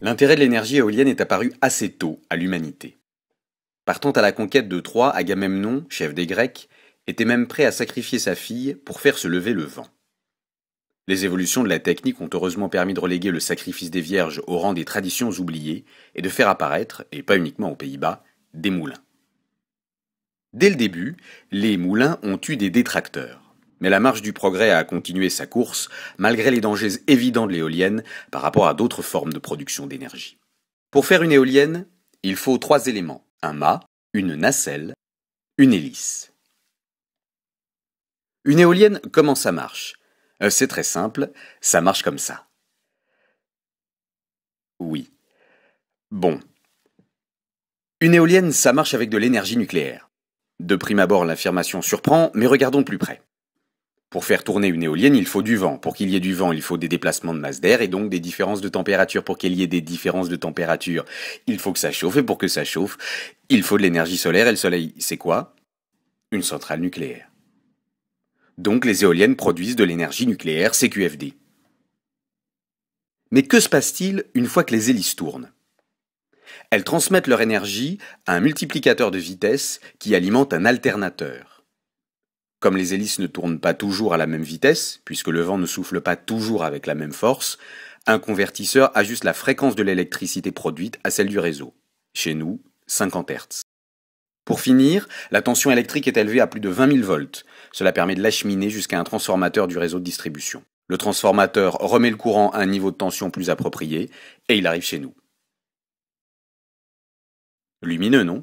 L'intérêt de l'énergie éolienne est apparu assez tôt à l'humanité. Partant à la conquête de Troie, Agamemnon, chef des Grecs, était même prêt à sacrifier sa fille pour faire se lever le vent. Les évolutions de la technique ont heureusement permis de reléguer le sacrifice des vierges au rang des traditions oubliées et de faire apparaître, et pas uniquement aux Pays-Bas, des moulins. Dès le début, les moulins ont eu des détracteurs. Mais la marche du progrès a continué sa course, malgré les dangers évidents de l'éolienne par rapport à d'autres formes de production d'énergie. Pour faire une éolienne, il faut 3 éléments: un mât, une nacelle, une hélice. Une éolienne, comment ça marche? C'est très simple, ça marche comme ça. Oui. Bon. Une éolienne, ça marche avec de l'énergie nucléaire. De prime abord, l'affirmation surprend, mais regardons de plus près. Pour faire tourner une éolienne, il faut du vent. Pour qu'il y ait du vent, il faut des déplacements de masse d'air et donc des différences de température. Pour qu'il y ait des différences de température, il faut que ça chauffe, et pour que ça chauffe, il faut de l'énergie solaire, et le soleil, c'est quoi? Une centrale nucléaire. Donc les éoliennes produisent de l'énergie nucléaire, CQFD. Mais que se passe-t-il une fois que les hélices tournent? Elles transmettent leur énergie à un multiplicateur de vitesse qui alimente un alternateur. Comme les hélices ne tournent pas toujours à la même vitesse, puisque le vent ne souffle pas toujours avec la même force, un convertisseur ajuste la fréquence de l'électricité produite à celle du réseau. Chez nous, 50 Hz. Pour finir, la tension électrique est élevée à plus de 20 000 volts. Cela permet de l'acheminer jusqu'à un transformateur du réseau de distribution. Le transformateur remet le courant à un niveau de tension plus approprié, et il arrive chez nous. Lumineux, non?